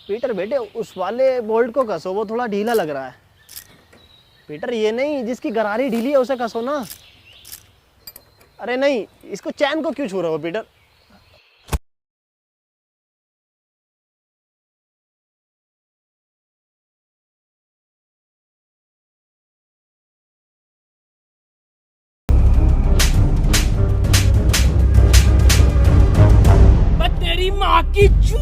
Peter बेटे उस वाले बोल्ट को कसो, वो थोड़ा ढीला लग रहा है। पीटर ये नहीं, जिसकी गरारी ढीली है उसे कसो ना। अरे नहीं, इसको चैन को क्यों छू रहे हो पीटर? तेरी माँ की चू।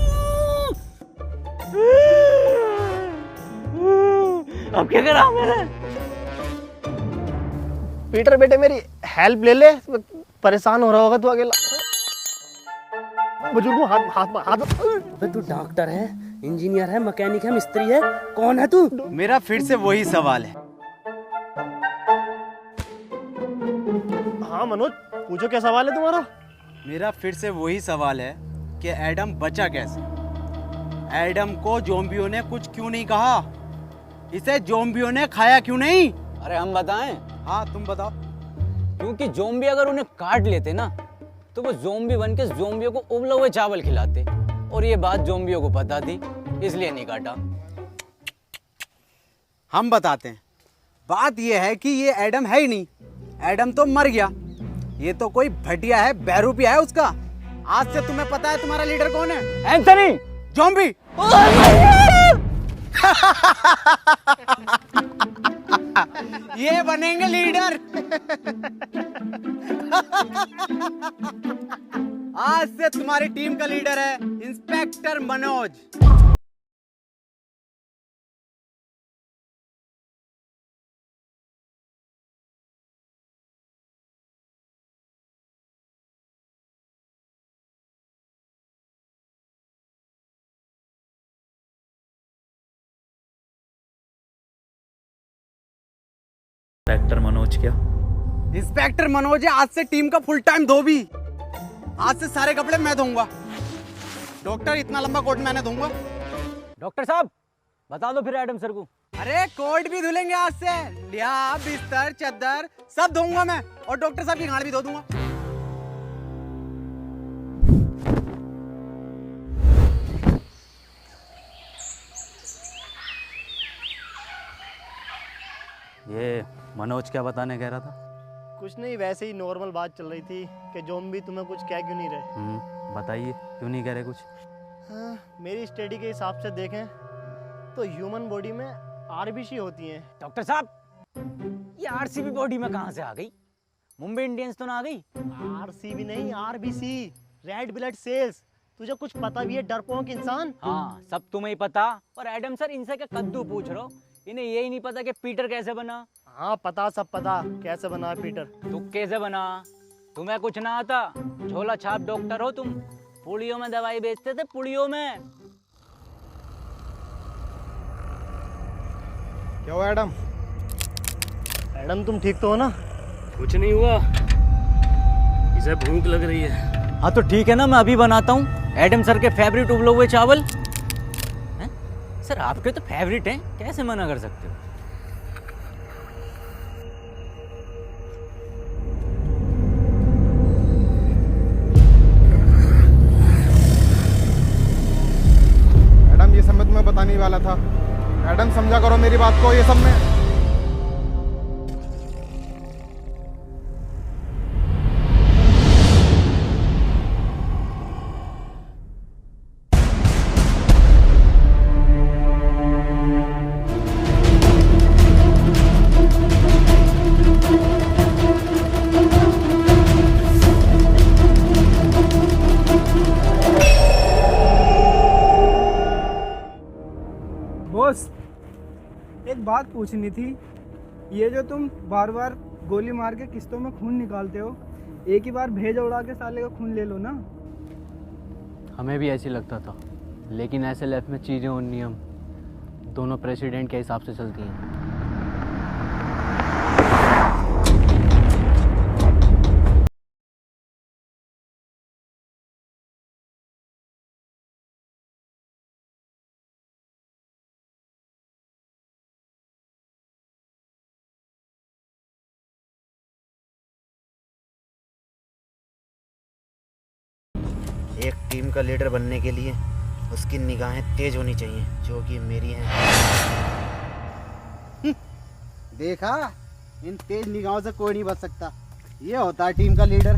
अब क्या करा मैंने? पीटर बेटे मेरी हेल्प ले ले, परेशान हो रहा होगा तू अकेला। बुजुर्ग हाथ हाथ हाथ। अबे तू डॉक्टर है, इंजीनियर है, मैकेनिक है, मिस्त्री है, कौन है तू? मेरा फिर से वही सवाल है। हाँ मनोज, पूछो क्या सवाल है तुम्हारा? मेरा फिर से वही सवाल है कि एडम बचा कैसे? एडम को ज़ॉम्बियों ने कुछ क्यों नहीं कहा? इसे ज़ॉम्बियों ने खाया क्यों नहीं? अरे हम बताएं? हाँ तुम बताओ। क्योंकि ज़ॉम्बी अगर उन्हें काट लेते ना तो वो ज़ॉम्बी बन के ज़ॉम्बियों को उबले हुए चावल खिलाते, और ये बात ज़ॉम्बियों को पता थी, इसलिए नहीं काटा। हम बताते हैं। बात ये है कि ये एडम है ही नहीं। एडम तो मर गया। ये तो कोई भटिया है, बहरूपिया है उसका। आज से तुम्हें पता है तुम्हारा लीडर कौन है? एंथनी! ज़ॉम्बी। ये बनेंगे लीडर। आज से तुम्हारी टीम का लीडर है इंस्पेक्टर मनोज। इंस्पेक्टर मनोज क्या? इंस्पेक्टर मनोज है आज से टीम का फुल टाइम धोबी। आज से सारे कपड़े मैं धोऊंगा। डॉक्टर इतना लंबा कोट मैंने धोऊंगा। डॉक्टर साहब बता दो फिर एडम सर को। अरे कोट भी धुलेंगे आज से। लिया बिस्तर चद्दर सब धोऊंगा मैं, और डॉक्टर साहब की गांड भी धो दूंगा। ये मनोज क्या बताने कह रहा था? कुछ नहीं, वैसे ही नॉर्मल बात चल रही थी कि ज़ॉम्बी तुम्हें कुछ कह क्यों नहीं रहे। बताइए क्यों नहीं कह रहे कुछ? हाँ, मेरी स्टडी के हिसाब से देखें तो ह्यूमन बॉडी में आरबीसी होती हैं। डॉक्टर साहब ये आरसीबी बॉडी में कहाँ से आ गई? मुंबई इंडियंस तो ना आ गई? आरसीबी नहीं, आरबीसी, रेड ब्लड सेल्स। तुझे कुछ पता भी है डरपोक इंसान? हाँ सब तुम्हें ही पता। और एडम सर इनसे क्या कद्दू पूछ रहे हो? इन्हें यही नहीं पता कि पीटर कैसे बना? हाँ पता, सब पता कैसे बना है पीटर। तू कैसे बना? तुम्हें कुछ ना आता? झोला छाप डॉक्टर हो तुम। पुड़ियों में दवाई बेचते थे, पुड़ियों में। क्या हुआ एडम? एडम तुम ठीक तो हो ना? कुछ नहीं हुआ, इसे भूख लग रही है। हाँ तो ठीक है ना, मैं अभी बनाता हूँ एडम सर के फेवरेट उबले हुए चावल। हैं? सर आपके तो फेवरेट हैं, कैसे मना कर सकते हो? एडम ये सब मैं तुम्हें बताने ही वाला था। एडम समझा करो मेरी बात को, ये सब में बॉस एक बात पूछनी थी। ये जो तुम बार बार गोली मार के किस्तों में खून निकालते हो, एक ही बार भेजा उड़ा के साले का खून ले लो ना। हमें भी ऐसे लगता था, लेकिन ऐसे लाइफ में चीज़ें और नियम दोनों प्रेसिडेंट के हिसाब से चलती हैं। एक टीम का लीडर बनने के लिए उसकी निगाहें तेज होनी चाहिए, जो कि मेरी हैं। देखा, इन तेज निगाहों से कोई नहीं बच सकता। ये होता है टीम का लीडर।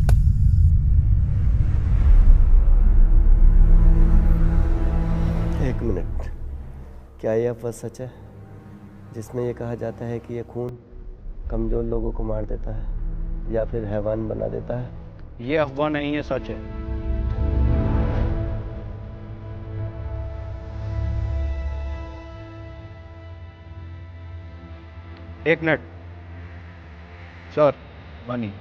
एक मिनट, क्या यह अफवाह सच है जिसमें यह कहा जाता है कि यह खून कमज़ोर लोगों को मार देता है या फिर हैवान बना देता है? ये अफवाह नहीं है, सच है। एक मिनट सर, बनी।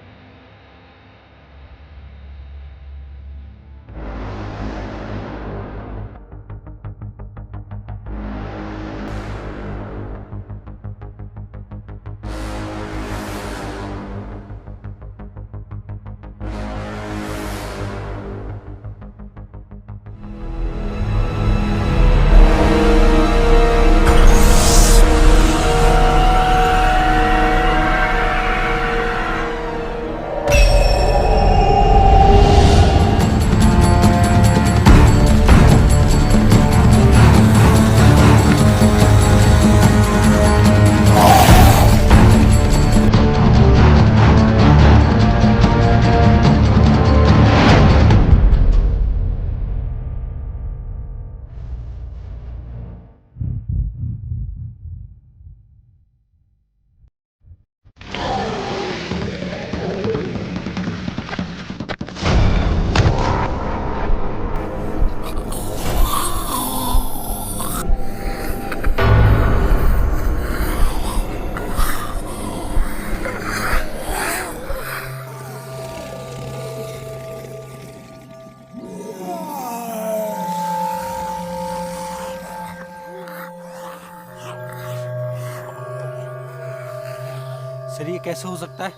सर, ये कैसे हो सकता है?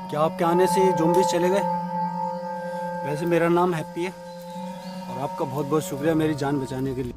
क्या आपके आने से ये ज़ॉम्बीज़ चले गए? वैसे मेरा नाम हैप्पी है और आपका बहुत बहुत शुक्रिया मेरी जान बचाने के लिए।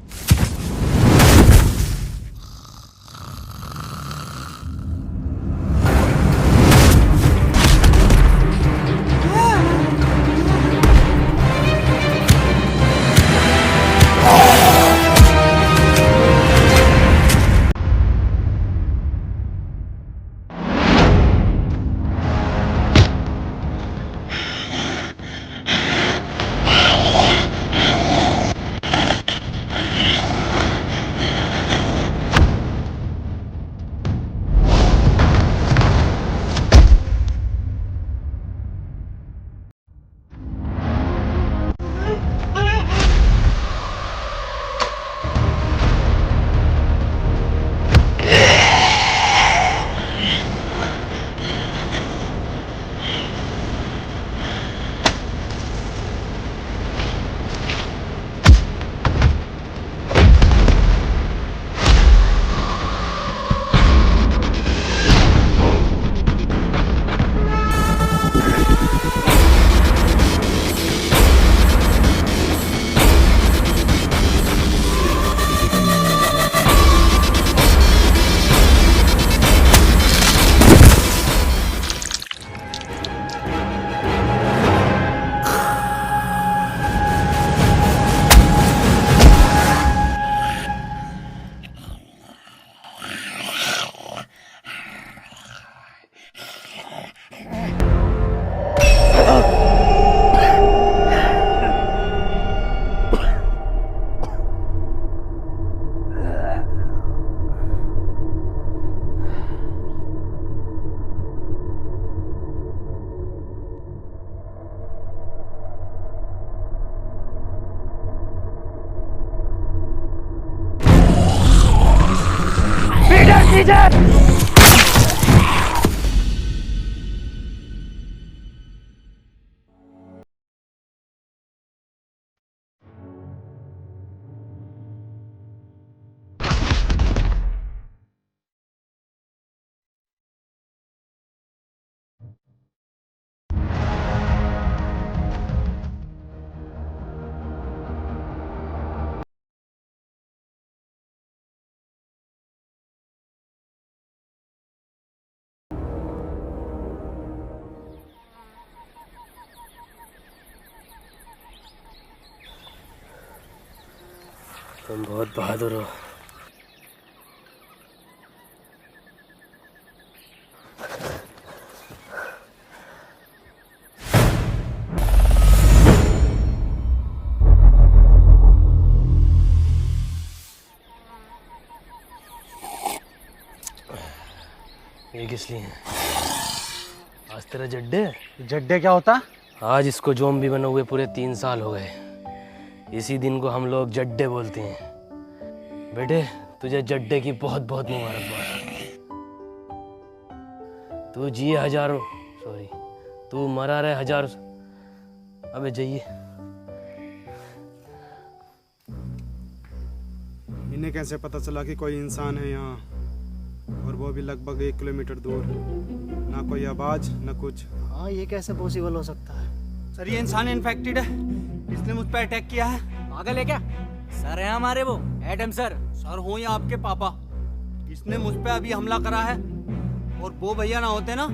तुम बहुत बहादुर हो। ये किस लिए है? आज तेरा जड्डे? जड्डे क्या होता? आज इसको ज़ॉम्बी बने हुए पूरे 3 साल हो गए। इसी दिन को हम लोग जड्डे बोलते हैं। बेटे तुझे जड्डे की बहुत बहुत मुबारकबाद। तू जिए हजारों, सॉरी तू मरा रहे हजारों। अबे जाइए। इन्हें कैसे पता चला कि कोई इंसान है यहाँ, और वो भी लगभग 1 किलोमीटर दूर? ना कोई आवाज ना कुछ। हाँ ये कैसे पॉसिबल हो सकता है? सर ये इंसान इन्फेक्टेड है, इसने मुझ पर अटैक किया है। पागल है क्या? सर है हमारे वो एडम सर। सर हो या आपके पापा, इसने मुझ पे अभी हमला करा है, और वो भैया ना होते ना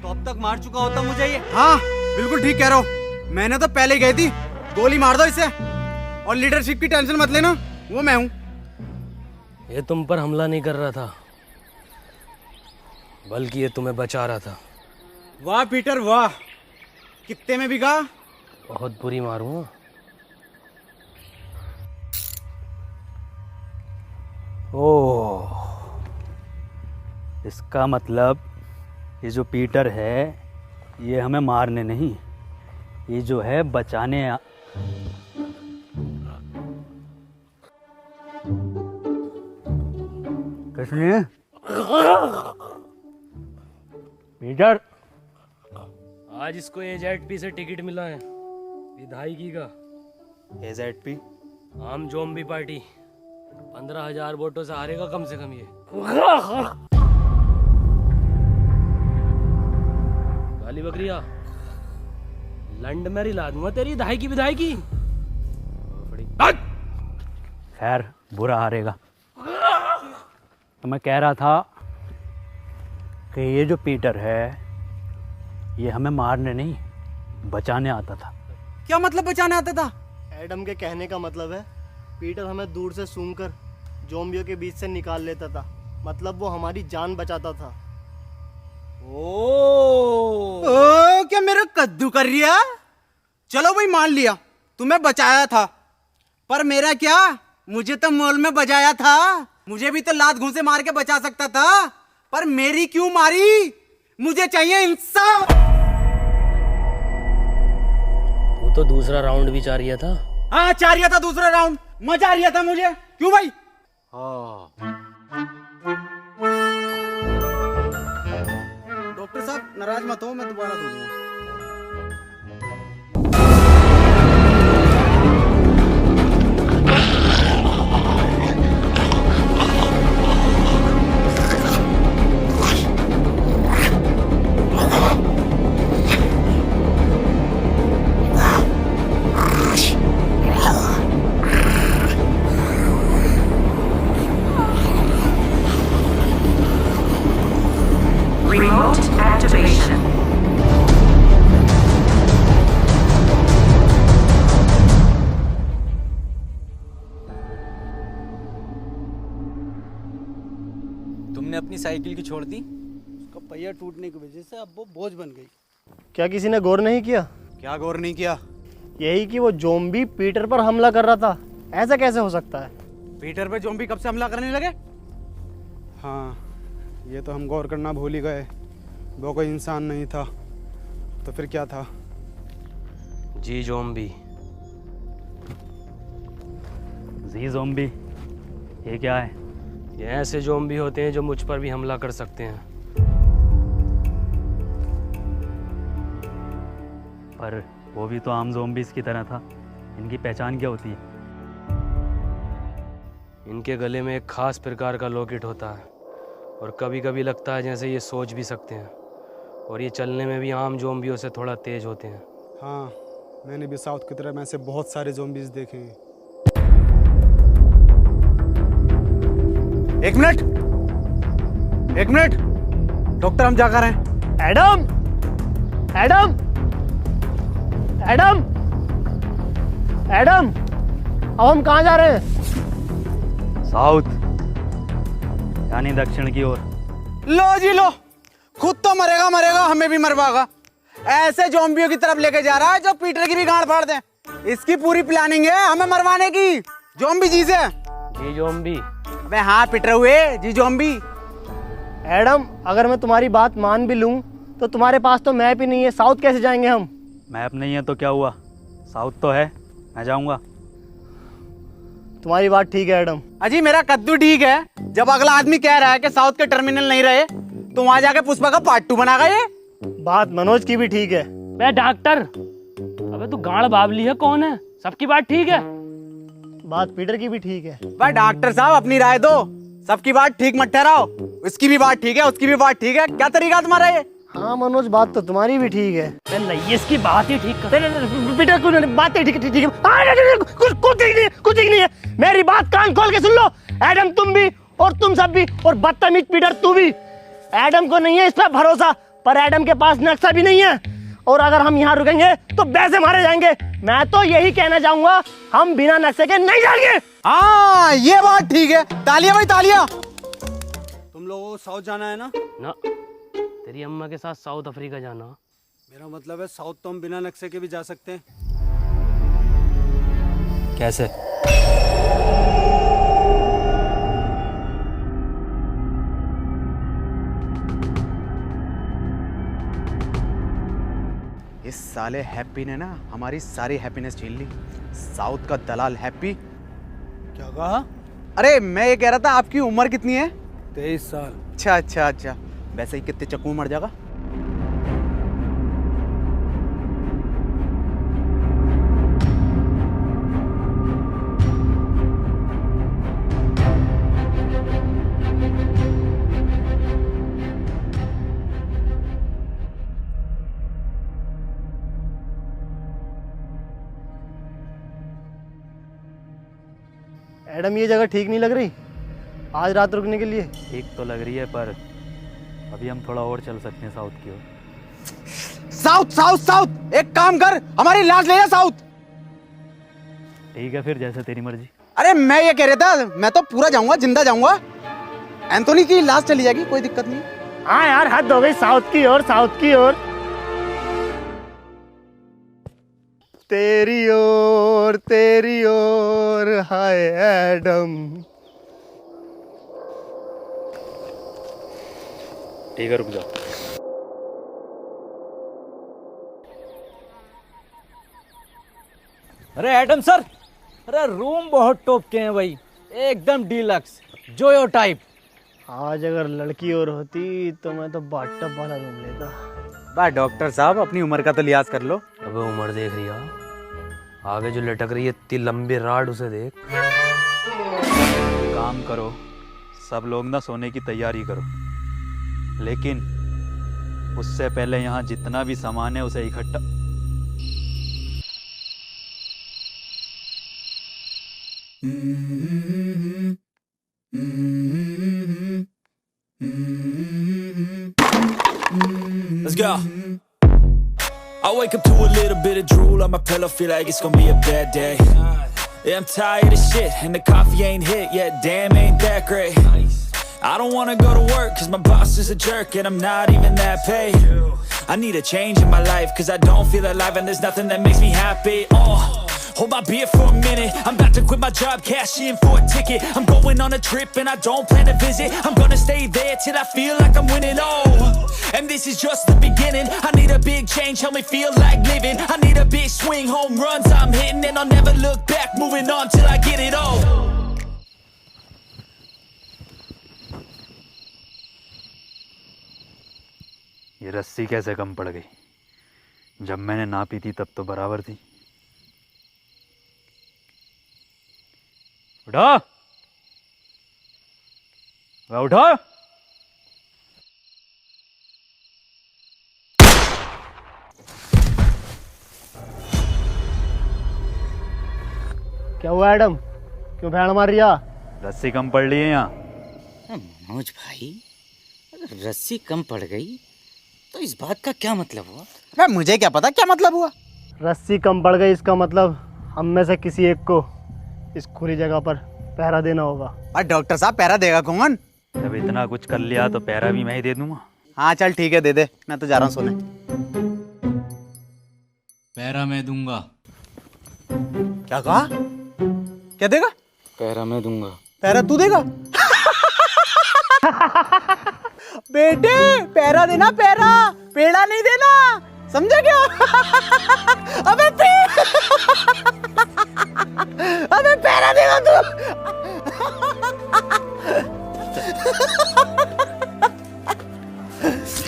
तो अब तक मार चुका होता मुझे ये। हाँ बिल्कुल ठीक कह रहे हो, मैंने तो पहले ही गई थी। गोली मार दो इसे, और लीडरशिप की टेंशन मत लेना, वो मैं हूँ। ये तुम पर हमला नहीं कर रहा था, बल्कि ये तुम्हें बचा रहा था। वाह पीटर वाह, कितने में बिका? बहुत बुरी मारूं। ओह, इसका मतलब ये जो पीटर है ये हमें मारने नहीं, ये जो है बचाने किसने? पीटर, आज इसको AZP से टिकट मिला है, विधायकी का। AZP? आम ज़ॉम्बी पार्टी 15,000 वोटों से हारेगा कम से कम ये। काली बकरिया, लंड में रिला दूंगा तेरी धाई की विधायकी। खैर बुरा हारेगा। तो मैं कह रहा था कि ये जो पीटर है ये हमें मारने नहीं बचाने आता था। क्या मतलब बचाने आता था? एडम के कहने का मतलब है पीटर हमें दूर से सूंघकर ज़ॉम्बियों के बीच से निकाल लेता था, मतलब वो हमारी जान बचाता था। ओ क्या मेरा कद्दू कर रिया? चलो भाई मान लिया तुम्हें बचाया था, पर मेरा क्या, मुझे तो मॉल में बजाया था। मुझे भी तो लात घूंसे मार के बचा सकता था, पर मेरी क्यों मारी? मुझे चाहिए इंसाफ। वो तो दूसरा राउंड भी चाह रिया था। हाँ चाह रिया था दूसरा राउंड, मजा आ रिया था मुझे। क्यों भाई? डॉक्टर साहब नाराज मत हो, मैं दोबारा दे दूंगा। Remote activation. तुमने अपनी साइकिल की छोड़ दी? उसका पहिया टूटने की वजह से अब वो बोझ बन गई। क्या किसी ने गौर नहीं किया? क्या गौर नहीं किया? यही कि वो ज़ॉम्बी पीटर पर हमला कर रहा था। ऐसा कैसे हो सकता है? पीटर पे ज़ॉम्बी कब से हमला करने लगे? हाँ ये तो हम गौर करना भूल ही गए, वो कोई इंसान नहीं था तो फिर क्या था? जी ज़ॉम्बी। जी ज़ॉम्बी ये क्या है? ये ऐसे ज़ॉम्बी होते हैं जो मुझ पर भी हमला कर सकते हैं। पर वो भी तो आम ज़ॉम्बीज़ की तरह था, इनकी पहचान क्या होती है? इनके गले में एक खास प्रकार का लॉकेट होता है, और कभी कभी लगता है जैसे ये सोच भी सकते हैं, और ये चलने में भी आम ज़ॉम्बियों से थोड़ा तेज होते हैं। हाँ मैंने भी साउथ की तरह में से बहुत सारे ज़ॉम्बीज़ देखे हैं। एक मिनट डॉक्टर हम जाकर हैं। एडम, एडम, एडम, एडम, अब हम कहाँ जा रहे हैं? साउथ, यानी दक्षिण की ओर। लो जी लो, खुद तो मरेगा मरेगा, हमें भी मरवाएगा। ऐसे ज़ॉम्बियों की तरफ लेके जा रहा है जो पीटर की भी गांड फाड़ दे। इसकी पूरी प्लानिंग है हमें मरवाने की। ज़ॉम्बी जी से। जी ज़ॉम्बी? अबे हाँ पिटर हुए जी ज़ॉम्बी। एडम, अगर मैं तुम्हारी बात मान भी लूं तो तुम्हारे पास तो मैप ही नहीं है, साउथ कैसे जाएंगे हम? मैप नहीं है तो क्या हुआ, साउथ तो है, मैं जाऊंगा। तुम्हारी बात ठीक है एडम। अजी मेरा कद्दू ठीक है। जब अगला आदमी कह रहा है कि साउथ के टर्मिनल नहीं रहे तो वहां जाके पुष्पा का पार्ट 2 बनागा ये। बात मनोज की भी ठीक है। बे डॉक्टर, अबे तू गाड़ बाबली है कौन है? सबकी बात ठीक है। बात पीटर की भी ठीक है। भाई डॉक्टर साहब अपनी राय दो, सबकी बात ठीक मत ठहराओ। इसकी भी बात ठीक है, उसकी भी बात ठीक है, क्या तरीका तुम्हारा ये? हाँ मनोज, बात तो तुम्हारी भी ठीक है। नहीं, इसकी बात ही ठीक कर। पीटर कुछ बात ठीक है, ठीक है। कुछ ठीक नहीं है, कुछ ठीक नहीं है। मेरी बात कान खोल के सुन लो। एडम तुम भी और तुम सब भी, और बदतमीज पीटर तू भी। एडम को नहीं है इस पर भरोसा, पर एडम के पास नक्शा भी नहीं है, और अगर हम यहाँ रुकेंगे तो वैसे मारे जाएंगे। मैं तो यही कहना चाहूंगा, हम बिना नक्शे के नहीं जाएंगे। हाँ ये बात ठीक है। तालियां भाई तालियां। तुम लोगों को साउथ जाना है ना? ना, तेरी अम्मा के साथ साउथ अफ्रीका जाना। मेरा मतलब है साउथ तो हम बिना नक्शे के भी जा सकते हैं। कैसे? इस साले हैप्पी ने ना हमारी सारी हैप्पीनेस छीन ली। साउथ का दलाल हैप्पी। क्या कहा? अरे मैं ये कह रहा था आपकी उम्र कितनी है? 23 साल। अच्छा अच्छा अच्छा, वैसे ही कितने चक्कू मर जाएगा? एडम, ये जगह ठीक नहीं लग रही आज रात रुकने के लिए। ठीक तो लग रही है, पर अभी हम थोड़ा और चल सकते हैं साउथ की ओर। साउथ साउथ साउथ, एक काम कर, हमारी लाश ले जा साउथ। ठीक है फिर, जैसे तेरी मर्जी। अरे मैं ये कह रहा था, मैं तो पूरा जाऊंगा, जिंदा जाऊंगा। एंथोनी की लाश चली जाएगी, कोई दिक्कत नहीं। हाँ यार, हद हो गई, साउथ की ओर, साउथ की ओर। तेरी ओर हाय एडम। ठीक है, रुक जाओ। अरे एडम सर, अरे रूम बहुत टॉप के हैं भाई, एकदम डीलक्स जोयो टाइप। आज अगर लड़की और होती तो मैं तो बाथटब वाला रूम लेता। बा डॉक्टर साहब अपनी उम्र का तो लिहाज कर लो। अबे उम्र देख रही है, आगे जो लटक रही है इतनी लंबी राड, उसे देख। काम करो, सब लोग ना सोने की तैयारी करो, लेकिन उससे पहले यहाँ जितना भी सामान है उसे इकट्ठा। Let's go. I wake up to a little bit of drool on my pillow, feel like it's gonna be a bad day. Yeah, I'm tired of shit, and the coffee ain't hit yet, damn ain't that great. I don't wanna go to work, cause my boss is a jerk, and I'm not even that paid. I need a change in my life, cause I don't feel alive, and there's nothing that makes me happy. Hold my beer for a minute, I'm about to quit my job, cash in for a ticket. I'm going on a trip and I don't plan to visit. I'm gonna stay there till I feel like I'm winning, and this is just the beginning. I need a big change, help me feel like living. I need a big swing, home runs I'm hitting, and I'll never look back, moving on till I get it all. ये रस्सी कैसे कम पड़ गई? जब मैंने नापी थी तब तो बराबर थी। उठो, उठो। क्या हुआ एडम, क्यों भैंड मार रही है? रस्सी कम पड़ रही है यहाँ। मनोज भाई, अगर रस्सी कम पड़ गई तो इस बात का क्या मतलब हुआ? अरे मुझे क्या पता क्या मतलब हुआ। रस्सी कम पड़ गई इसका मतलब हम में से किसी एक को इस खुली जगह पर पहरा देना होगा। अरे डॉक्टर साहब पहरा देगा कौन? जब इतना कुछ कर लिया तो पैरा भी मैं ही दे दूंगा। हाँ चल ठीक है दे दे, मैं तो जा रहा हूँ सोने। पैरा मैं दूंगा। क्या कहा? क्या देगा? पैरा मैं दूंगा। पैरा तू देगा? बेटे पैरा देना, पैरा, पेड़ा नहीं देना, समझा क्या? अबे अबे पैरा देगा तू।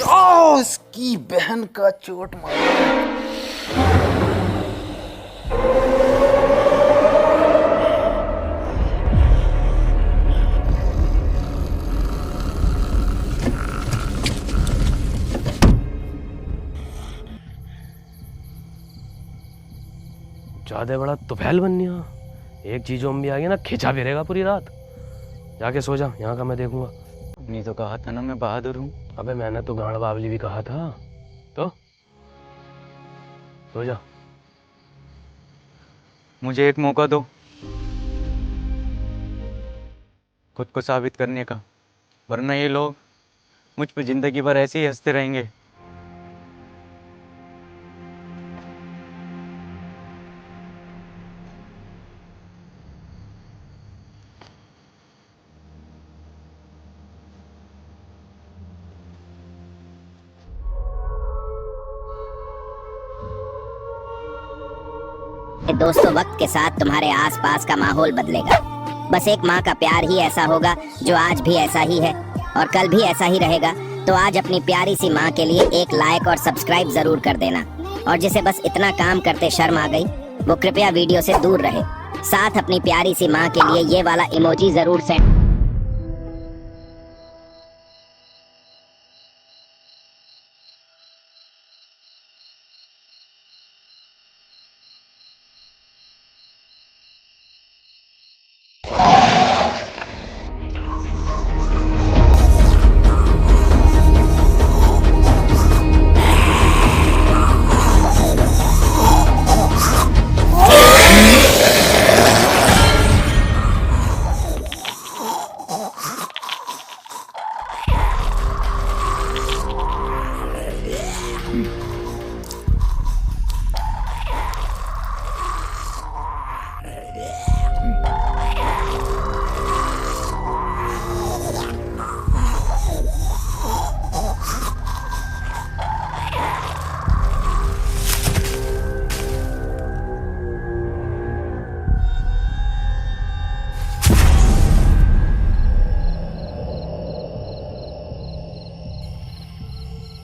ओ इसकी बहन का चोट मारा। ज्यादा बड़ा तुफैल बन गया। एक चीज ज़ॉम्बी आ गया ना, खिंचा फिरेगा पूरी रात। जाके सो जा, यहाँ का मैं देखूंगा। नहीं तो कहा था ना मैं बहादुर हूँ। अबे मैंने तो गांड बावली भी कहा था। तो सो जा। मुझे एक मौका दो खुद को साबित करने का, वरना ये लोग मुझ पे जिंदगी भर ऐसे ही हंसते रहेंगे। दोस्तों, वक्त के साथ तुम्हारे आसपास का माहौल बदलेगा। बस एक माँ का प्यार ही ऐसा होगा जो आज भी ऐसा ही है और कल भी ऐसा ही रहेगा। तो आज अपनी प्यारी सी माँ के लिए एक लाइक और सब्सक्राइब जरूर कर देना। और जिसे बस इतना काम करते शर्म आ गई, वो कृपया वीडियो से दूर रहे। साथ अपनी प्यारी सी माँ के लिए ये वाला इमोजी जरूर सेंड।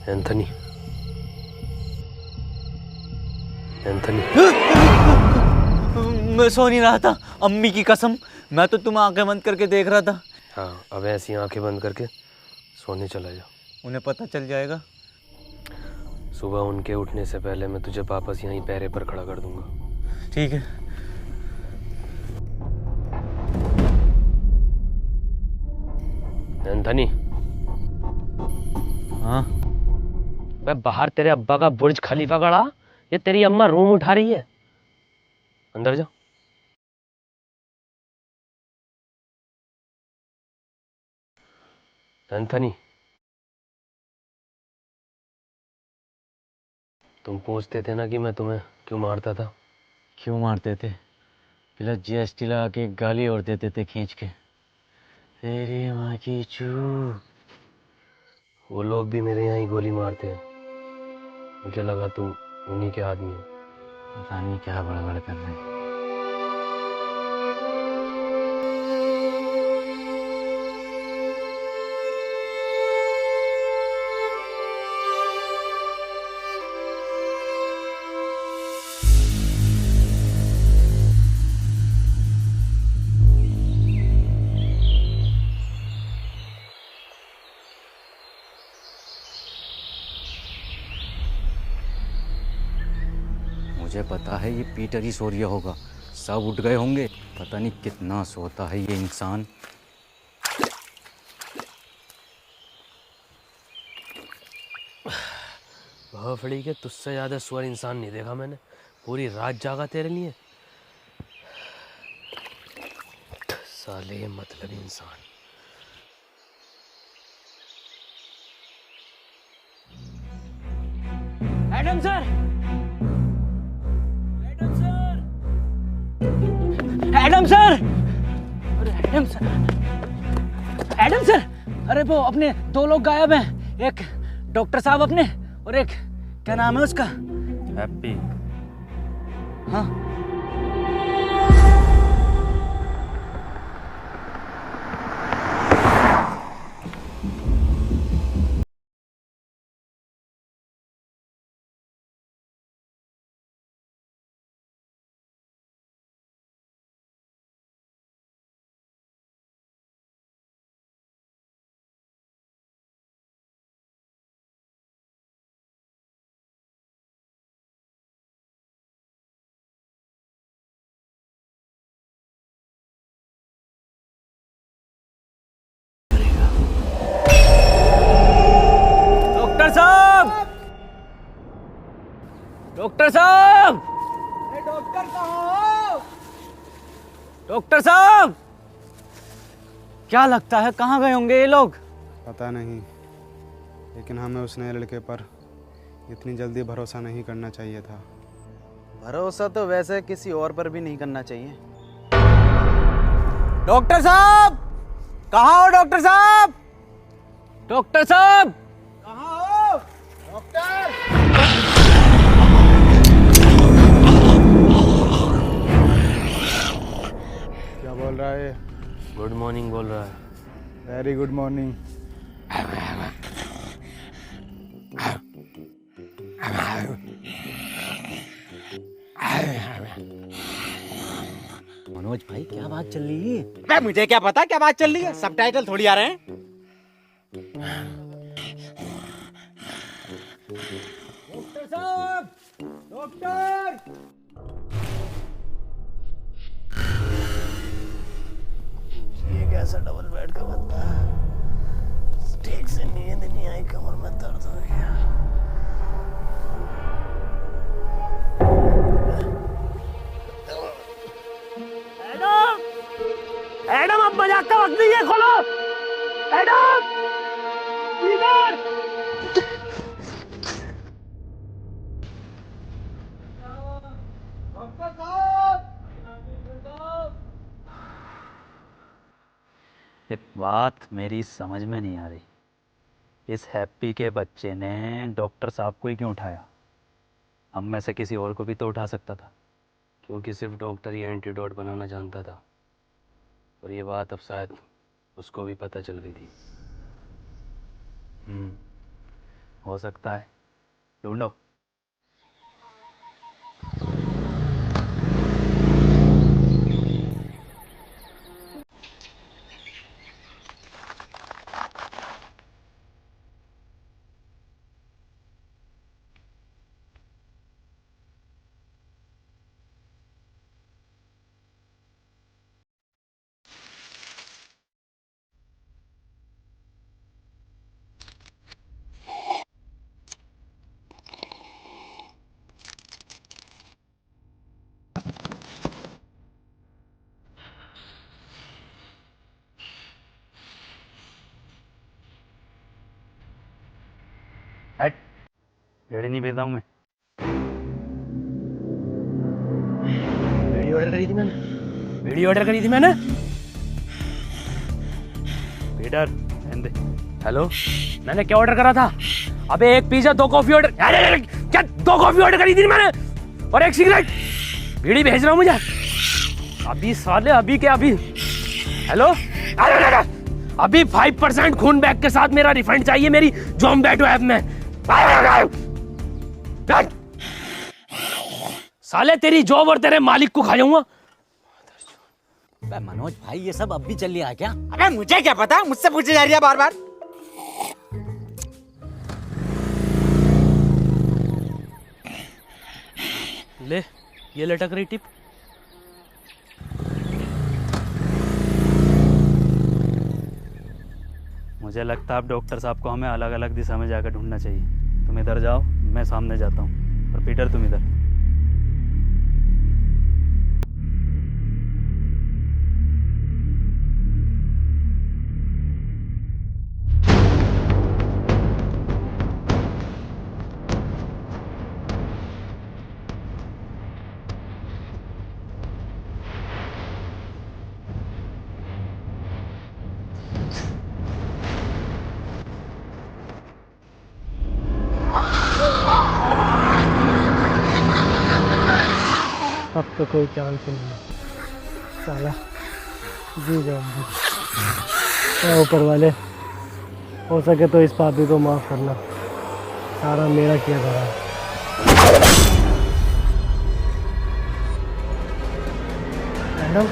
एंथनी, एंथनी, मैं सो नहीं रहा था, अम्मी की कसम। मैं तो तुम आंखें बंद करके देख रहा था। हाँ, अब ऐसी आंखें बंद करके सोने चला जा। उन्हें पता चल जाएगा। सुबह उनके उठने से पहले मैं तुझे वापस यहीं पैरे पर खड़ा कर दूंगा। ठीक है। एंथनी। हाँ। मैं बाहर तेरे अब्बा का बुर्ज खलीफा खड़ा, ये तेरी अम्मा रूम उठा रही है। अंदर जा। एंथनी, तुम पूछते थे ना कि मैं तुम्हें क्यों मारता था। क्यों मारते थे? प्लस GST लगा के गाली और देते थे खींच के। तेरी माँ की चू। वो लोग भी मेरे यहाँ ही गोली मारते हैं। मुझे लगा तुम उन्हीं के आदमी हो। पता नहीं क्या बड़बड़ कर रहे हैं। मुझे पता है ये पीटर ही सो रहा होगा, सब उठ गए होंगे। पता नहीं कितना सोता है ये इंसान। भोफड़ी के तुझसे ज्यादा सुअर इंसान नहीं देखा मैंने। पूरी रात जागा तेरे लिए। साले ये मतलब इंसान। Adam sir, Adam sir, Adam sir, अरे एडम सर, एडम सर, अरे वो अपने दो लोग गायब हैं, एक डॉक्टर साहब अपने और एक क्या नाम है उसका? हैप्पी। हाँ डॉक्टर साहब, डॉक्टर साहब, डॉक्टर साहब, डॉक्टर साहब, क्या लगता है कहाँ गए होंगे ये लोग? पता नहीं, लेकिन हमें उस नए लड़के पर इतनी जल्दी भरोसा नहीं करना चाहिए था। भरोसा तो वैसे किसी और पर भी नहीं करना चाहिए। डॉक्टर साहब, कहाँ हो डॉक्टर साहब? डॉक्टर साहब, कहाँ हो डॉक्टर? क्या बोल रहा है? गुड मॉर्निंग बोल रहा है। Very good morning. मनोज भाई क्या बात चल रही है? अबे मुझे क्या पता क्या बात चल रही है, सबटाइटल थोड़ी आ रहे हैं। डॉक्टर साहब, डॉक्टर, ये कैसा डबल बेड का बंदा है? ठीक से नींद नहीं आई, कमर में दर्द हो गया। एडम, एडम अब मजाक का वक्त नहीं है, खोलो। एडम, इधर। डॉक्टर साहब, ये बात मेरी समझ में नहीं आ रही। इस हैप्पी के बच्चे ने डॉक्टर साहब को ही क्यों उठाया? हम में से किसी और को भी तो उठा सकता था। क्योंकि सिर्फ डॉक्टर ही एंटीडोट बनाना जानता था, और ये बात अब शायद उसको भी पता चल गई थी। हो सकता है, ढूंढो। हट, रेडी नहीं भेजता हूँ मैं। वीडियो ऑर्डर करी थी मैंने, वीडियो ऑर्डर करी थी मैंने। पीटर, दे। हेलो, मैंने क्या ऑर्डर करा था? अबे एक पिज्जा, 2 कॉफी ऑर्डर। अरे क्या 2 कॉफी ऑर्डर करी थी मैंने, और 1 सिगरेट। बीड़ी भेज रहा हूँ मुझे अभी, साले अभी के अभी। हेलो, अभी 5% खून बैग के साथ मेरा रिफंड चाहिए मेरी ज़ोमैटो ऐप में। साले तेरी जॉब और तेरे मालिक को खा जाऊंगा। मनोज भाई ये सब अब भी चल रहा है क्या? अबे मुझे क्या पता, मुझसे पूछे जा रही है बार बार। ले, ये लटक रही टिप। मुझे लगता है अब डॉक्टर साहब को हमें अलग अलग दिशा में जाकर ढूंढना चाहिए। तुम इधर जाओ, मैं सामने जाता हूँ, और पीटर तुम इधर। अब तो कोई चांस ही नहीं है साला, जी जाऊंगी। ऊपर वाले, हो सके तो इस पापी को माफ़ करना, सारा मेरा किया धरा है। मैडम,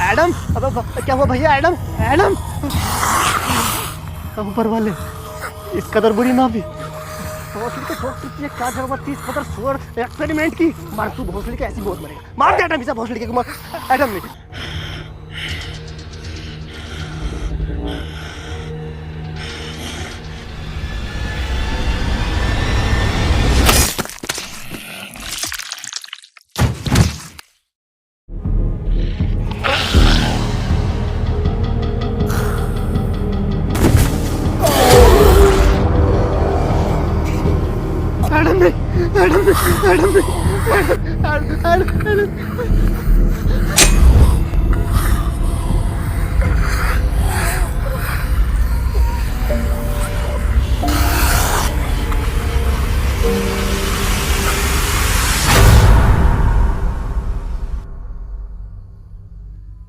एडम, अब क्या हुआ भैया? एडम, एडम, ऊपर वाले, इस कदर बुरी माफी भोसड़ी को ठोक सकती है। क्या जरूरत थी इस कदर सुअर एक्सपेरिमेंट की? मार तू भोसड़ी के, ऐसी बहुत मरेगा। मार दे एडम, इसे भोसड़ी के मार। एडम ने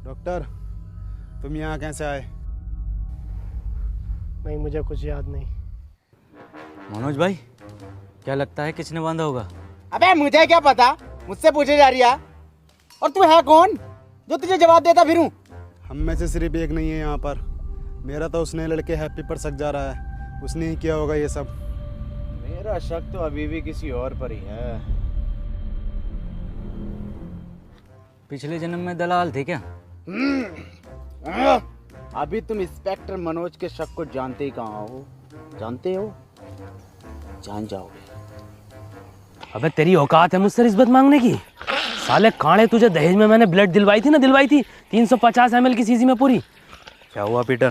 डॉक्टर, तुम यहाँ कैसे आए? नहीं, मुझे कुछ याद नहीं। मनोज भाई, क्या लगता है किसने बांधा होगा? अबे मुझे क्या पता, मुझसे पूछे जा रही है। और तू है कौन जो तुझे जवाब देता फिरूं? हम में से सिर्फ एक नहीं है यहाँ पर। मेरा तो उसने लड़के हैप्पी पर शक जा रहा है, उसने ही किया होगा ये सब। मेरा शक तो अभी भी किसी और पर ही है। पिछले जन्म में दलाल थे क्या? अभी तुम इंस्पेक्टर मनोज के शक को जानते ही कहाँ हो? जानते हो, जान जाओगे। अबे तेरी औकात है मुझसे रिश्वत मांगने की? साले कांडे, तुझे दहेज में मैंने ब्लड दिलवाई थी ना, दिलवाई थी 350 ml की शीशी में पूरी। क्या हुआ पीटर,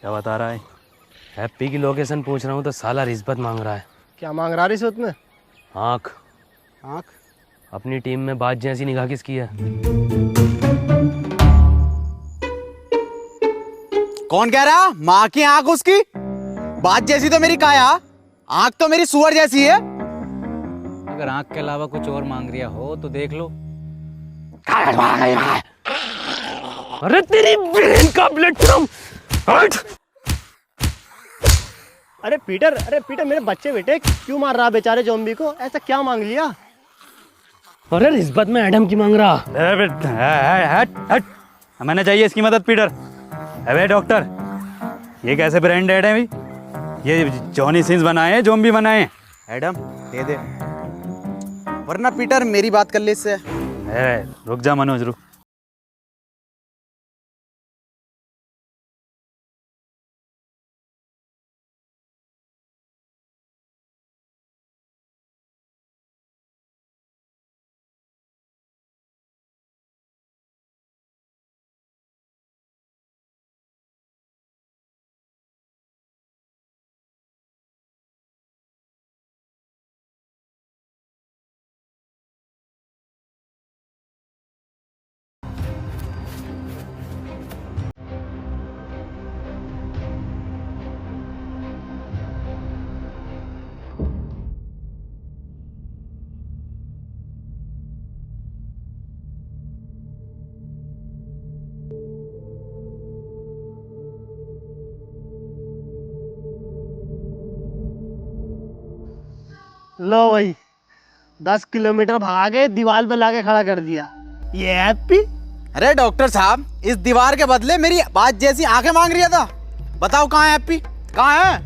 क्या बता रहा है? हैप्पी की लोकेशन पूछ रहा हूँ तो साला रिश्वत मांग रहा है। क्या मांग रहा रिश्वत में? आँख। आँख? अपनी टीम में बाज जैसी निगाह किसकी है? कौन कह रहा? माँ की आंख उसकी? बात जैसी तो मेरी काया, आंख तो मेरी सुअर जैसी है। अगर आंख के अलावा कुछ और मांग रिया हो तो देख लो। अरे तेरी बहन का ब्लड फ्रॉम हट। अरे पीटर, मेरे बच्चे बेटे क्यों मार रहा बेचारे ज़ॉम्बी को? ऐसा क्या मांग लिया? अरे रिश्वत में एडम की मांग रहा। हट, हमें चाहिए इसकी मदद पीटर। अबे डॉक्टर, ये कैसे ब्रांडेड है भाई? ये जॉनी सिंस बनाए हैं, ज़ॉम्बी बनाए हैं। एडम दे दे, वरना पीटर मेरी बात कर ले इससे। रुक जा मनोज, रुक। लो भाई 10 किलोमीटर भगा के दीवार पे लाके खड़ा कर दिया। ये हैप्पी। अरे डॉक्टर साहब, इस दीवार के बदले मेरी बात जैसी आंखें मांग रही था। बताओ कहाँ है हैप्पी, कहाँ है?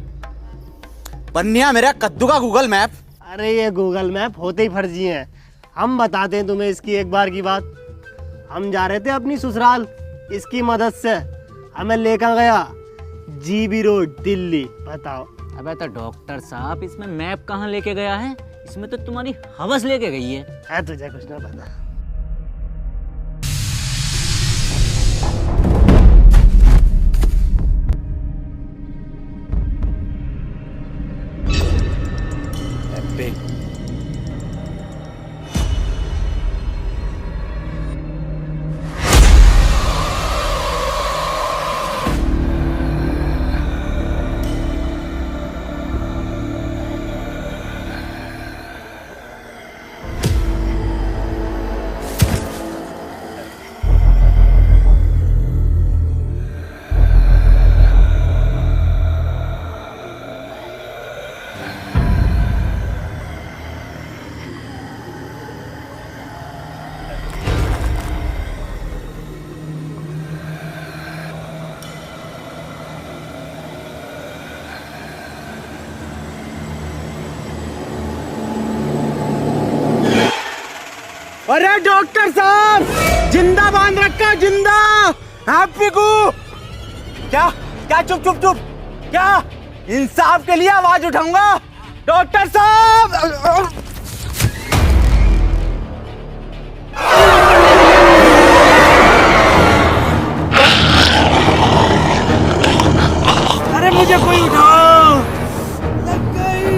बन्निया मेरा कद्दू का गूगल मैप। अरे ये गूगल मैप होते ही फर्जी हैं। हम बताते हैं तुम्हें इसकी एक बार की बात। हम जा रहे थे अपनी ससुराल, इसकी मदद से हमें लेकर गया जीबी रोड दिल्ली। बताओ। अबे तो डॉक्टर साहब, इसमें मैप कहाँ लेके गया है? इसमें तो तुम्हारी हवस लेके गई है। तुझे कुछ ना पता। अरे डॉक्टर साहब, जिंदा बांध रखा, जिंदा हैप्पी को। क्या क्या? चुप चुप चुप। क्या? इंसाफ के लिए आवाज उठाऊंगा डॉक्टर साहब। अरे मुझे कोई उठाओ। लग गई।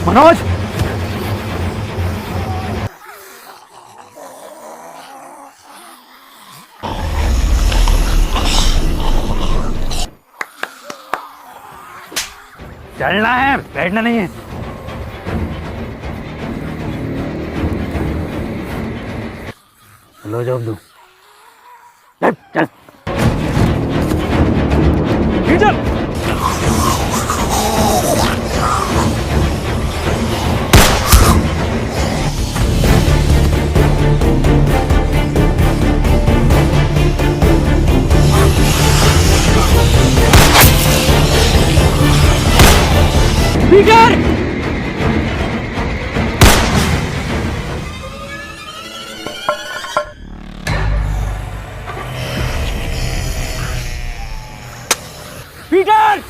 मनोज, चलना है, बैठना नहीं है। लो जॉब दो। चल चल चल। पीटर! पीटर!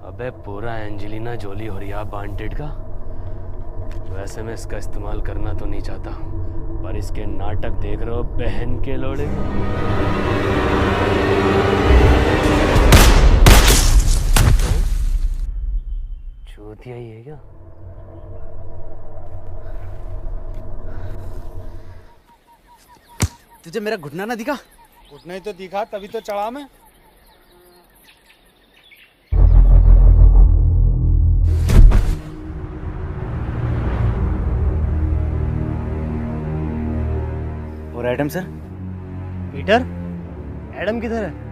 अबे पूरा एंजेलिना जोली हो रही है वांटेड का। वैसे मैं इसका इस्तेमाल करना तो नहीं चाहता, पर इसके नाटक देख रहे हो बहन के लोड़े। चूतिया ही है क्या? तुझे मेरा घुटना ना दिखा? घुटना ही तो दिखा, तभी तो चढ़ा मैं। Adam sir. पीटर, एडम किधर है?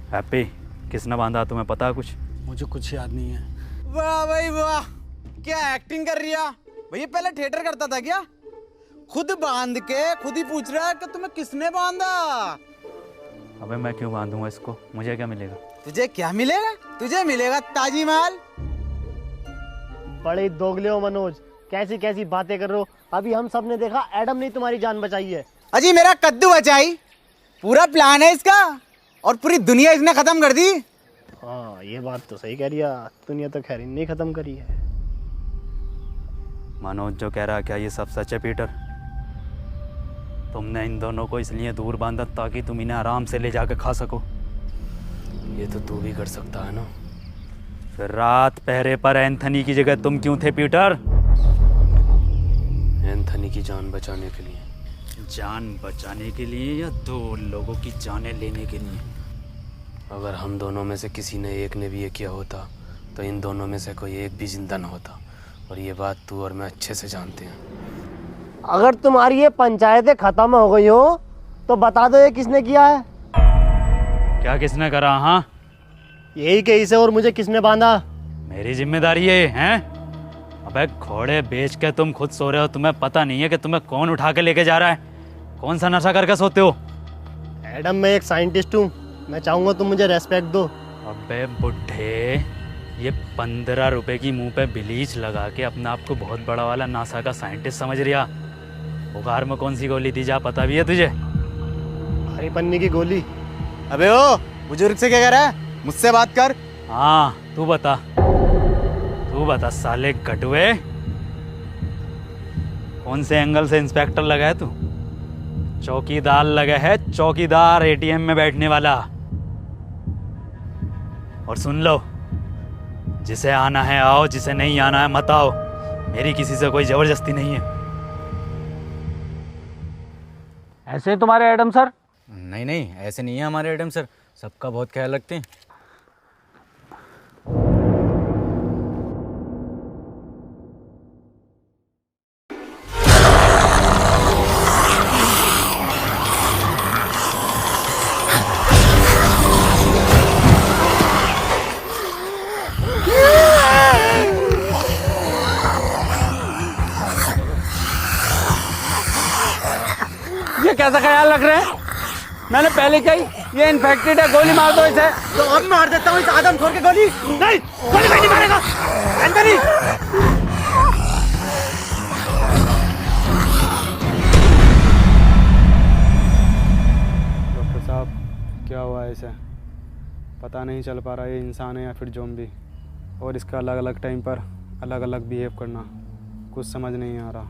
हैप्पी, किसने बांधा तुम्हें पता है कुछ? मुझे कुछ याद नहीं है। वाह भाई वाह, क्या एक्टिंग कर रही है भैया। पहले थिएटर करता था क्या? खुद बांध के खुद ही पूछ रहा है कि तुम्हें किसने बांधा। अबे मैं क्यों बांधूंगा इसको, मुझे क्या मिलेगा? तुझे क्या मिलेगा? तुझे मिलेगा ताजमहल। बड़े दोगले हो मनोज, कैसी कैसी बातें कर रहे हो। अभी हम सब ने देखा एडम ने तुम्हारी जान बचाई है। अजी मेरा कद्दू बचाई, पूरा प्लान है इसका, और पूरी दुनिया इसने खत्म कर दी। हाँ ये बात तो सही कह रही है, दुनिया तो खैर नहीं खत्म करी है। मनोज जो कह रहा है क्या ये सब सच है पीटर? तुमने इन दोनों को इसलिए दूर बांधा ताकि तुम इन्हें आराम से ले जाकर खा सको। ये तो तू भी कर सकता है ना। फिर रात पहरे पर एंथनी की जगह तुम क्यों थे पीटर? एंथनी की जान बचाने के लिए। जान बचाने के लिए या दो लोगों की जानें लेने के लिए? अगर हम दोनों में से किसी ने एक ने भी ये किया होता तो इन दोनों में से कोई एक भी जिंदा न होता, और ये बात तू और मैं अच्छे से जानते हैं। अगर तुम्हारी ये पंचायतें खत्म हो गई हो तो बता दो ये किसने किया है। क्या किसने करा? हाँ यही केस है, और मुझे किसने बांधा? मेरी जिम्मेदारी है, हैं? अबे घोड़े बेच के तुम खुद सो रहे हो, तुम्हें पता नहीं है कि तुम्हें कौन उठा के लेके जा रहा है? कौन सा नशा करके सोते हो? एडम मैं एक साइंटिस्ट हूँ, मैं चाहूँगा तुम मुझे रेस्पेक्ट दो। अबे बुढ़े, ये 15 रुपए की मुंह पे ब्लीच लगा के अपने आप को बहुत बड़ा वाला नासा का साइंटिस्ट समझ रिया। बुखार में कौन सी गोली दी जा पता भी है तुझे? हरी पन्नी की गोली। अबे ओ बुजुर्ग से क्या कह रहा है? मुझसे बात कर। हाँ तू बता साले गटुए, कौन से एंगल से इंस्पेक्टर लगा है तू? चौकीदार लगा है, चौकीदार एटीएम में बैठने वाला। और सुन लो, जिसे आना है आओ, जिसे नहीं आना है मत आओ। मेरी किसी से कोई जबरदस्ती नहीं है। ऐसे ही तुम्हारे एडम सर? नहीं नहीं, ऐसे नहीं है हमारे एडम सर, सबका बहुत ख्याल रखते हैं। ये कैसा ख्याल रख रहे हैं? मैंने पहले कही ये इन्फेक्टेड है, गोली मार दो इसे। तो अब मार देता हूँ इस आदमखोर की गोली। नहीं, गोली नहीं मारेगा एंथनी। डॉक्टर साहब क्या हुआ है इसे? पता नहीं चल पा रहा ये इंसान है या फिर ज़ॉम्बी, और इसका अलग अलग टाइम पर अलग अलग बिहेव करना कुछ समझ नहीं आ रहा।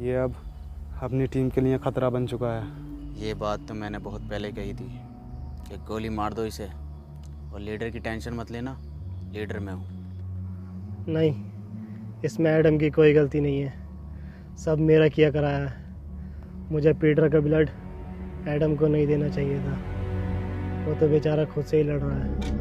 ये अब अपनी टीम के लिए ख़तरा बन चुका है। ये बात तो मैंने बहुत पहले कही थी कि गोली मार दो इसे, और लीडर की टेंशन मत लेना, लीडर मैं हूँ। नहीं, इसमें एडम की कोई गलती नहीं है, सब मेरा किया कराया है। मुझे पीटर का ब्लड एडम को नहीं देना चाहिए था, वो तो बेचारा खुद से ही लड़ रहा है।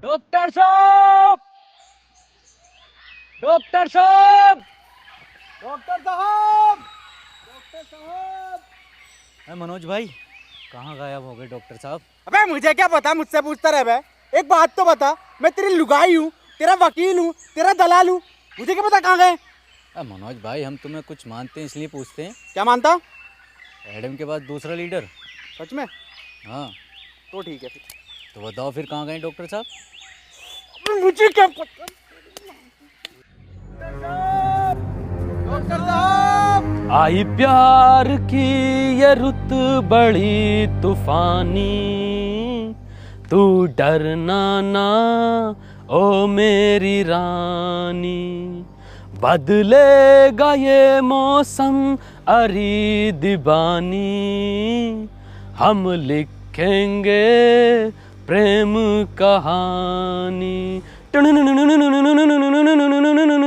डॉक्टर साहब, डॉक्टर साहब, डॉक्टर साहब, डॉक्टर साहब। मनोज भाई कहाँ गायब हो गए डॉक्टर साहब? अबे मुझे क्या पता, मुझसे पूछता रहे बे। एक बात तो बता, मैं तेरी लुगाई हूँ, तेरा वकील हूँ, तेरा दलाल हूँ, मुझे क्या पता कहाँ गए? मनोज भाई, हम तुम्हें कुछ मानते हैं इसलिए पूछते हैं। क्या मानता? एडम के बाद दूसरा लीडर। सच में? हाँ। तो ठीक है फिर। तो बताओ फिर कहाँ गए डॉक्टर साहब? मुझे क्या पता। डॉक्टर साहब! आई प्यार की ये रुत बड़ी तूफानी, तू डरना ना ओ मेरी रानी, बदलेगा ये मौसम अरी दीवानी, हम लिखेंगे प्रेम कहानी।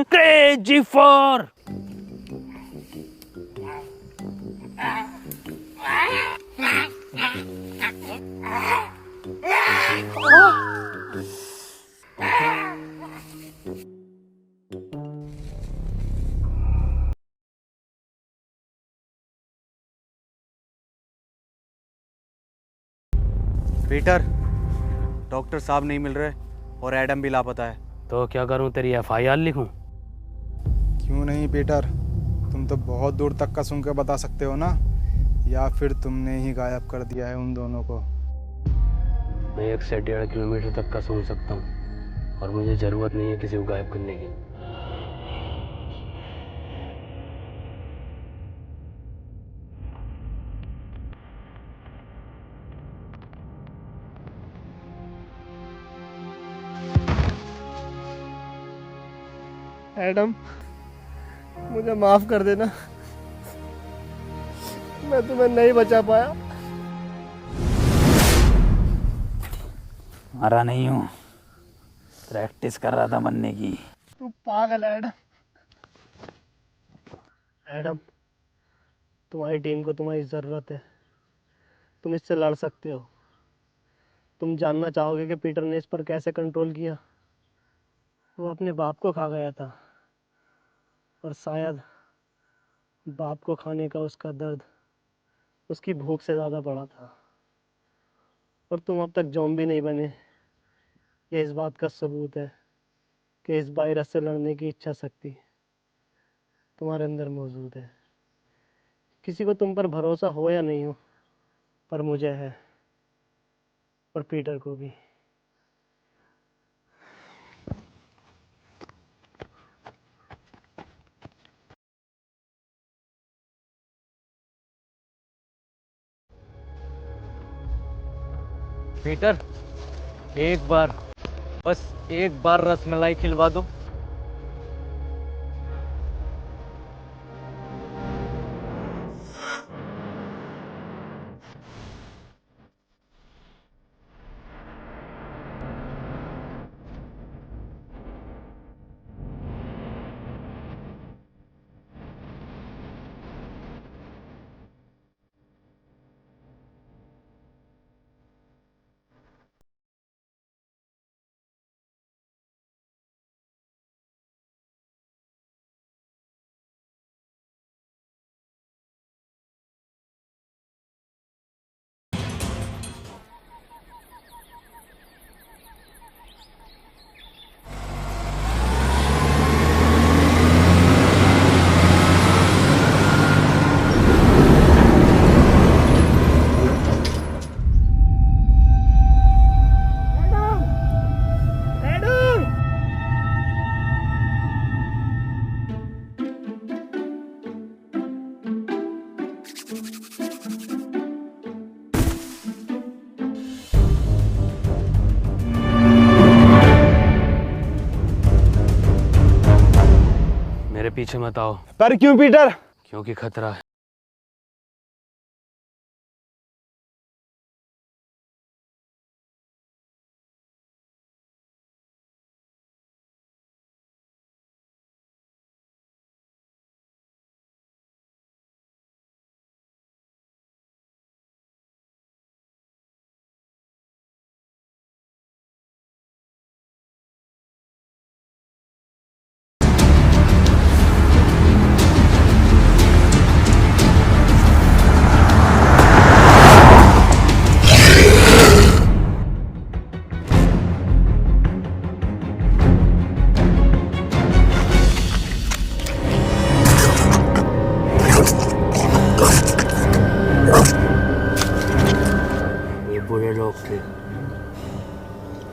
क्रेजी फॉर पीटर, डॉक्टर साहब नहीं मिल रहे और एडम भी लापता है। तो क्या करूं, तेरी FIR लिखूं? क्यों नहीं पीटर, तुम तो बहुत दूर तक का सुन के बता सकते हो ना, या फिर तुमने ही गायब कर दिया है उन दोनों को? मैं 1 से 1.5 किलोमीटर तक का सुन सकता हूँ और मुझे ज़रूरत नहीं है किसी को गायब करने की। एडम, मुझे माफ कर देना, मैं तुम्हें नहीं बचा पाया। मरा नहीं हूँ, प्रैक्टिस कर रहा था मरने की। तू पागल है एडम। एडम, तुम्हारी टीम को तुम्हारी ज़रूरत है, तुम इससे लड़ सकते हो। तुम जानना चाहोगे कि पीटर ने इस पर कैसे कंट्रोल किया? वो अपने बाप को खा गया था और शायद बाप को खाने का उसका दर्द उसकी भूख से ज़्यादा बड़ा था। और तुम अब तक ज़ॉम्बी नहीं बने, ये इस बात का सबूत है कि इस वायरस से लड़ने की इच्छा शक्ति तुम्हारे अंदर मौजूद है। किसी को तुम पर भरोसा हो या नहीं हो, पर मुझे है, और पीटर को भी। पीटर, एक बार, बस एक बार रसमलाई खिलवा दो। मेरे पीछे मत आओ। पर क्यों पीटर? क्योंकि खतरा है।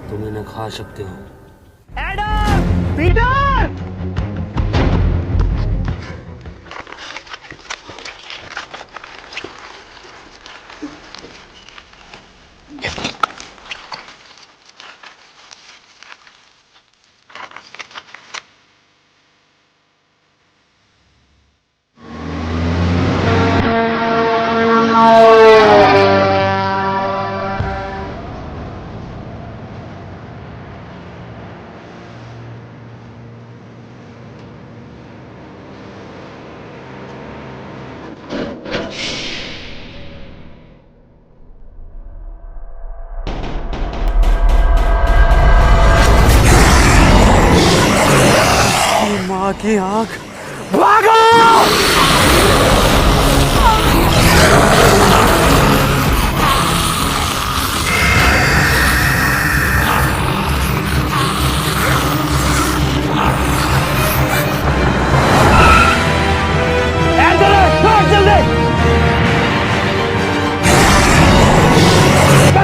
तुम इन्हें खा सकते हो। एडम! पीटर! माँ की आंख, भागो!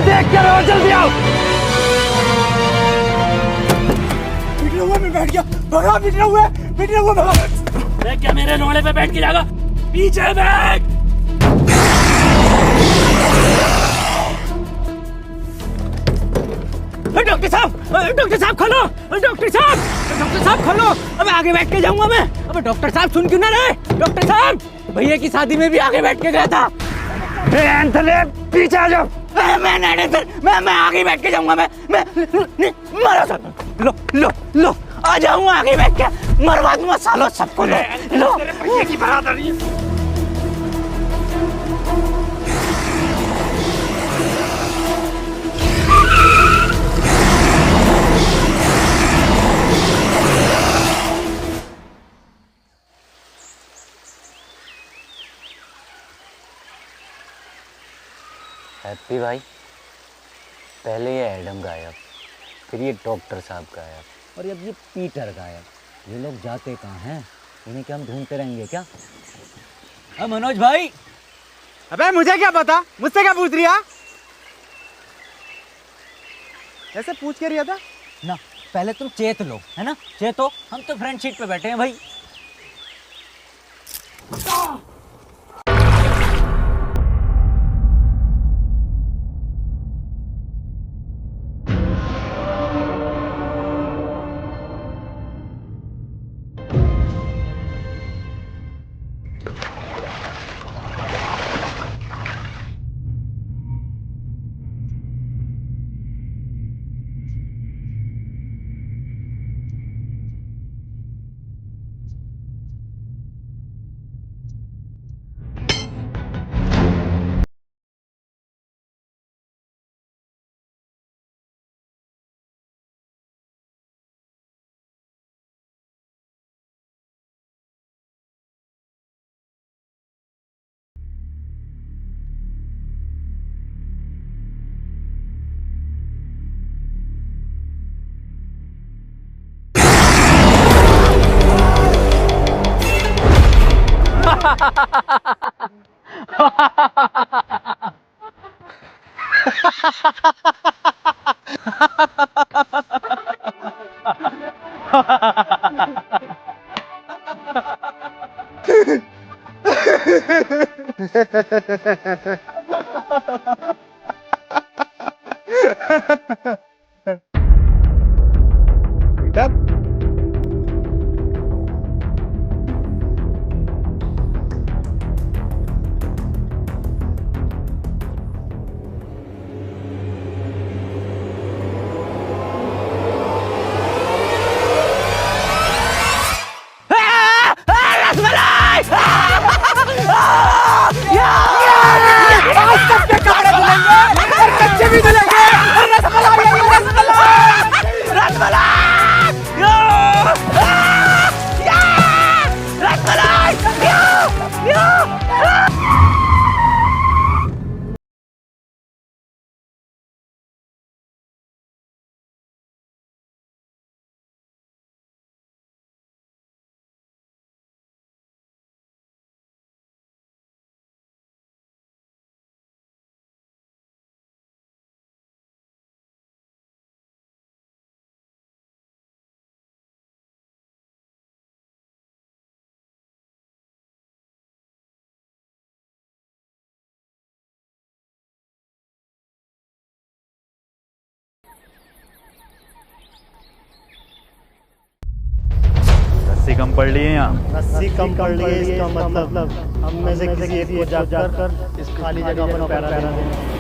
देख कर और जल्दी आओ। पिटने हुए मैं बैठ गया, भगा पिटने हुए भगा। मैं क्या मेरे लोड़े पे बैठ के जाएगा? पीछे बैठ। डॉक्टर साहब खोलो, डॉक्टर साहब खोलो। अबे आगे बैठ के जाऊंगा मैं। अबे डॉक्टर साहब सुन क्यों ना रहे? डॉक्टर साहब, भैया की शादी में भी आगे बैठ के गया था। पीछे आ जाओ। मैं आगे बैठ के जाऊंगा। मैं मारो सब। लो आ जाऊंगा आगे बैठ के, मरवा दूंगा सालों सबको। लो भैया की बरादरी। हैप्पी भाई, पहले ये एडम गायब, फिर ये डॉक्टर साहब गायब, और अब ये पीटर गायब। ये लोग जाते कहाँ हैं? इन्हें क्या हम ढूंढते रहेंगे क्या? मनोज भाई। अबे मुझे क्या पता, मुझसे क्या पूछ रही है? ऐसे पूछ के रही था ना, पहले तुम चेत लो, है ना? चेतो, हम तो फ्रंट सीट पे बैठे हैं भाई। रस्सी कम पड़ रही है यहाँ। रस्सी कम पड़ रही है इसका मतलब हम में से किसी एक को जाकर इस खाली जगह पर पैरा देना।